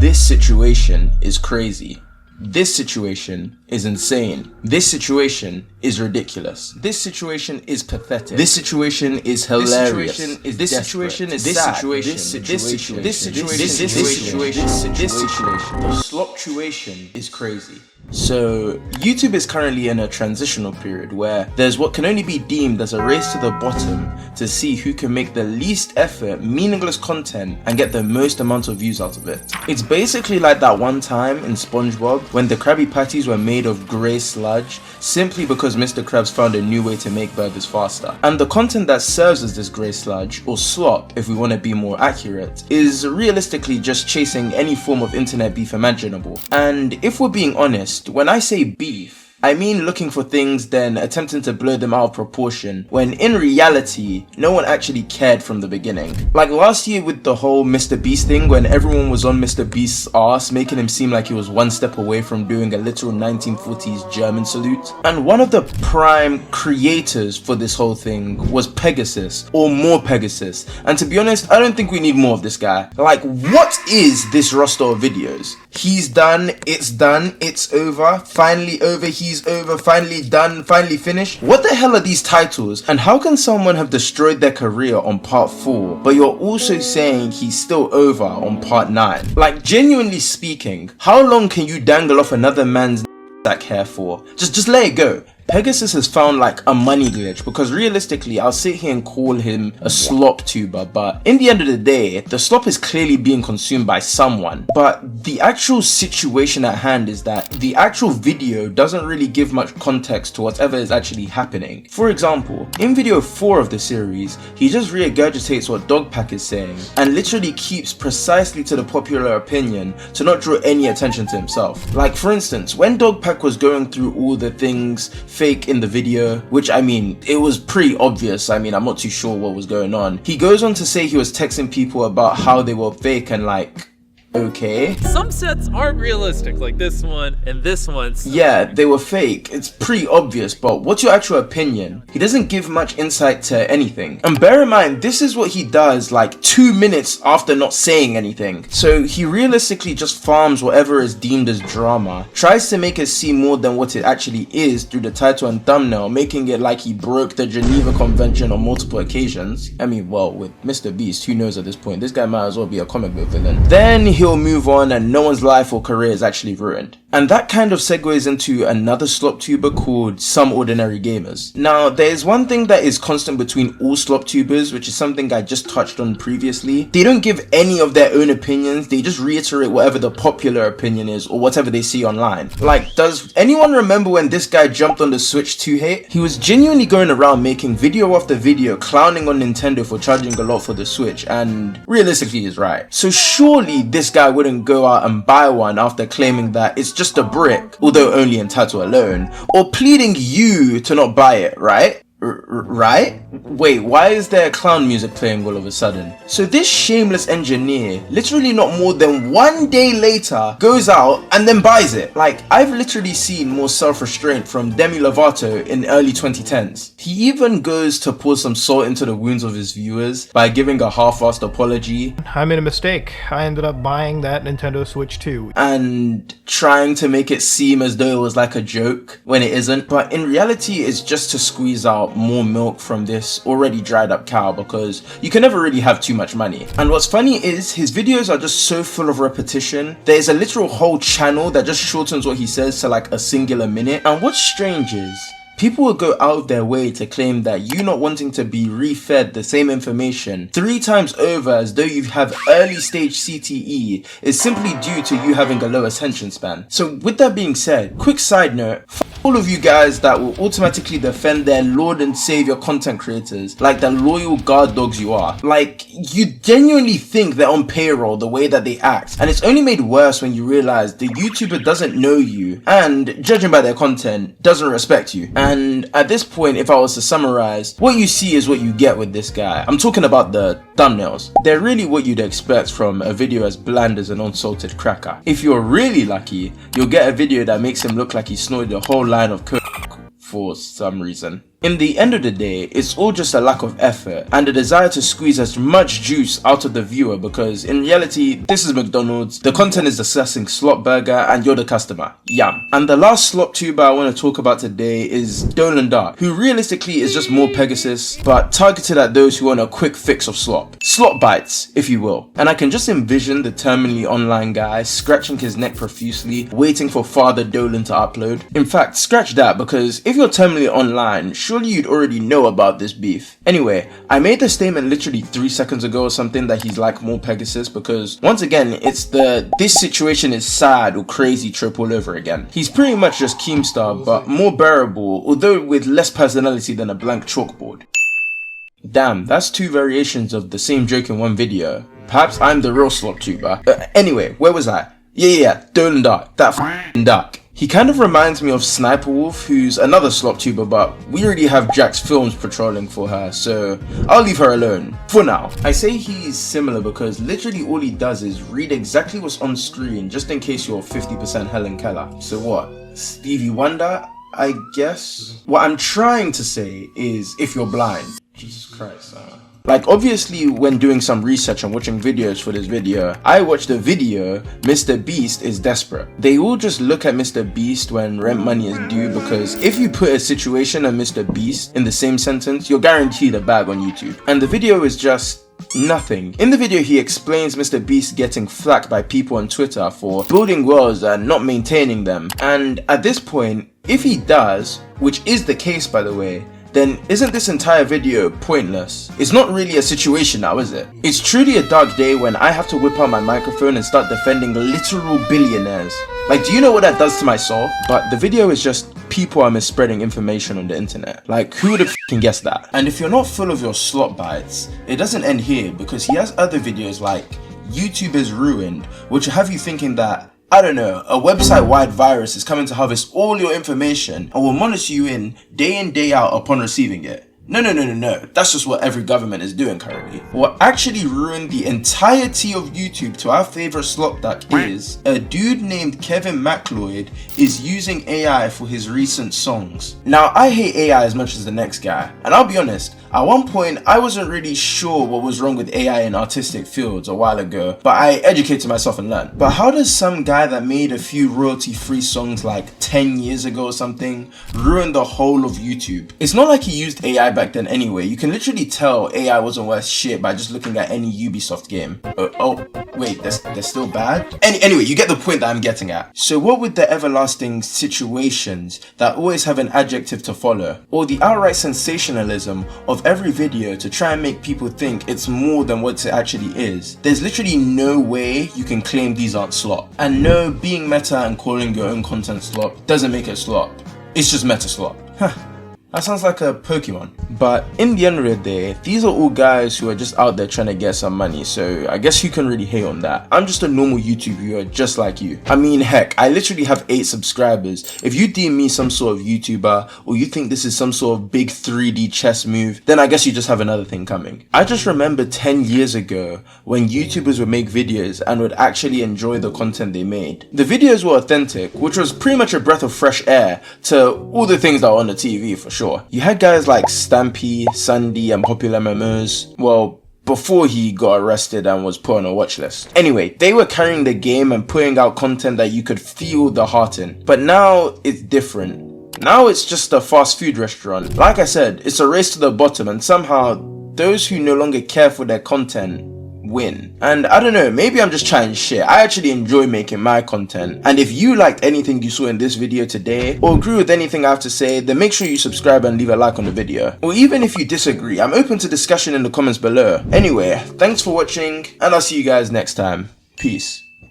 This situation is crazy. This situation is insane. This situation is ridiculous. This situation is pathetic. This situation is hilarious. This situation is sad. This situation. The Sloptuation is crazy. So, YouTube is currently in a transitional period where there's what can only be deemed as a race to the bottom to see who can make the least effort, meaningless content and get the most amount of views out of it. It's basically like that one time in SpongeBob when the Krabby Patties were made of grey sludge simply because Mr. Krabs found a new way to make burgers faster. And the content that serves as this grey sludge, or slop if we want to be more accurate, is realistically just chasing any form of internet beef imaginable. And if we're being honest, when I say beef, I mean looking for things then attempting to blow them out of proportion when in reality no one actually cared from the beginning. Like last year with the whole MrBeast thing when everyone was on MrBeast's ass making him seem like he was one step away from doing a literal 1940s German salute. And one of the prime creators for this whole thing was Pegasus, or MorePegasus. And to be honest, I don't think we need more of this guy. Like, what is this roster of videos? He's done, it's over, finally over, he's over, finally done, finally finished. What the hell are these titles? And how can someone have destroyed their career on part 4, but you're also saying he's still over on part 9? Like, genuinely speaking, how long can you dangle off another man's that care for? Just let it go. Pegasus has found like a money glitch because realistically I'll sit here and call him a SlopTuber, but in the end of the day the slop is clearly being consumed by someone. But the actual situation at hand is that the actual video doesn't really give much context to whatever is actually happening. For example, in video 4 of the series, he just regurgitates what Dogpack is saying and literally keeps precisely to the popular opinion to not draw any attention to himself. Like for instance, when Dogpack was going through all the things fake in the video, which I mean, it was pretty obvious. I mean, I'm not too sure what was going on. He goes on to say he was texting people about how they were fake and like, okay. Some sets aren't realistic, like this one and this one. Yeah, they were fake. It's pretty obvious, but what's your actual opinion? He doesn't give much insight to anything. And bear in mind, this is what he does like 2 minutes after not saying anything. So he realistically just farms whatever is deemed as drama, tries to make it seem more than what it actually is through the title and thumbnail, making it like he broke the Geneva Convention on multiple occasions. I mean, well, with MrBeast, who knows at this point? This guy might as well be a comic book villain. Then he'll move on and no one's life or career is actually ruined. And that kind of segues into another SlopTuber called SomeOrdinaryGamers. Now, there's one thing that is constant between all SlopTubers, which is something I just touched on previously. They don't give any of their own opinions, they just reiterate whatever the popular opinion is or whatever they see online. Like, does anyone remember when this guy jumped on the Switch 2 hate? He was genuinely going around making video after video clowning on Nintendo for charging a lot for the Switch, and realistically he's right. So surely this guy wouldn't go out and buy one after claiming that it's just a brick, although only in title alone, or pleading you to not buy it, right? Right? Wait, why is there clown music playing all of a sudden? So this shameless engineer, literally not more than 1 day later, goes out and then buys it. Like, I've literally seen more self-restraint from Demi Lovato in early 2010s. He even goes to pour some salt into the wounds of his viewers by giving a half-assed apology. I made a mistake. I ended up buying that Nintendo Switch 2. And trying to make it seem as though it was like a joke when it isn't. But in reality, it's just to squeeze out more milk from this already dried up cow because you can never really have too much money. And what's funny is his videos are just so full of repetition. There's a literal whole channel that just shortens what he says to like a singular minute. And what's strange is people will go out of their way to claim that you not wanting to be refed the same information 3 times over as though you have early stage CTE is simply due to you having a low attention span. So with that being said, quick side note, all of you guys that will automatically defend their lord and savior content creators like the loyal guard dogs you are. Like, you genuinely think they're on payroll the way that they act, and it's only made worse when you realize the YouTuber doesn't know you and, judging by their content, doesn't respect you. And at this point, if I was to summarize, what you see is what you get with this guy. I'm talking about the thumbnails. They're really what you'd expect from a video as bland as an unsalted cracker. If you're really lucky, you'll get a video that makes him look like he snorted a whole line of coke for some reason. In the end of the day, it's all just a lack of effort and a desire to squeeze as much juice out of the viewer, because in reality, this is McDonald's, the content is discussing Slop Burger and you're the customer. Yum. And the last SlopTuber I want to talk about today is Dolan Dark, who realistically is just MorePegasus, but targeted at those who want a quick fix of slop. Slop bites, if you will. And I can just envision the terminally online guy scratching his neck profusely, waiting for Father Dolan to upload. In fact, scratch that, because if you're terminally online, surely you'd already know about this beef. Anyway, I made the statement literally 3 seconds ago or something that he's like MorePegasus, because once again, it's the "this situation is sad" or crazy trope all over again. He's pretty much just Keemstar, but more bearable, although with less personality than a blank chalkboard. Damn, that's 2 variations of the same joke in one video. Perhaps I'm the real SlopTuber. Anyway, where was I? Yeah, Dolan Dark. That f***ing Dark. He kind of reminds me of Sniper Wolf, who's another SlopTuber, but we already have Jack's Films patrolling for her, so I'll leave her alone, for now. I say he's similar because literally all he does is read exactly what's on screen, just in case you're 50% Helen Keller. So what? Stevie Wonder, I guess? What I'm trying to say is, if you're blind. Jesus Christ, Like, obviously, when doing some research and watching videos for this video, I watched the video, MrBeast is desperate. They all just look at MrBeast when rent money is due, because if you put a situation and MrBeast in the same sentence, you're guaranteed a bag on YouTube. And the video is just nothing. In the video, he explains MrBeast getting flack by people on Twitter for building worlds and not maintaining them. And at this point, if he does, which is the case by the way, then isn't this entire video pointless? It's not really a situation now, is it? It's truly a dark day when I have to whip out my microphone and start defending literal billionaires. Like, do you know what that does to my soul? But the video is just people are misspreading information on the internet. Like, who would have f***ing guessed that? And if you're not full of your slop bites, it doesn't end here, because he has other videos like YouTube is Ruined, which will have you thinking that, I don't know, a website-wide virus is coming to harvest all your information and will monitor you in day out upon receiving it. No, that's just what every government is doing currently. What actually ruined the entirety of YouTube to our favorite slop duck is a dude named Kevin MacLeod is using AI for his recent songs. Now, I hate AI as much as the next guy, and I'll be honest, at one point I wasn't really sure what was wrong with AI in artistic fields a while ago, but I educated myself and learned. But how does some guy that made a few royalty-free songs like 10 years ago or something ruin the whole of YouTube? It's not like he used AI back then anyway. You can literally tell AI wasn't worth shit by just looking at any Ubisoft game. Oh, wait, they're still bad? Anyway, you get the point that I'm getting at. So what with the everlasting situations that always have an adjective to follow, or the outright sensationalism of every video to try and make people think it's more than what it actually is, there's literally no way you can claim these aren't slop. And no, being meta and calling your own content slop doesn't make it slop. It's just meta slop. That sounds like a Pokemon. But in the end of the day, these are all guys who are just out there trying to get some money, so I guess you can really hate on that. I'm just a normal YouTube viewer just like you. I mean, heck, I literally have 8 subscribers. If you deem me some sort of YouTuber, or you think this is some sort of big 3D chess move, then I guess you just have another thing coming. I just remember 10 years ago when YouTubers would make videos and would actually enjoy the content they made. The videos were authentic, which was pretty much a breath of fresh air to all the things that were on the TV for sure. You had guys like Stampy, Sandy, and Popular Memos. Well, before he got arrested and was put on a watch list. Anyway, they were carrying the game and putting out content that you could feel the heart in. But now it's different. Now it's just a fast food restaurant. Like I said, it's a race to the bottom, and somehow those who no longer care for their content win. And I don't know, maybe I'm just trying shit. I actually enjoy making my content, and if you liked anything you saw in this video today or agree with anything I have to say, then make sure you subscribe and leave a like on the video. Or even if you disagree, I'm open to discussion in the comments below. Anyway, thanks for watching, and I'll see you guys next time. Peace.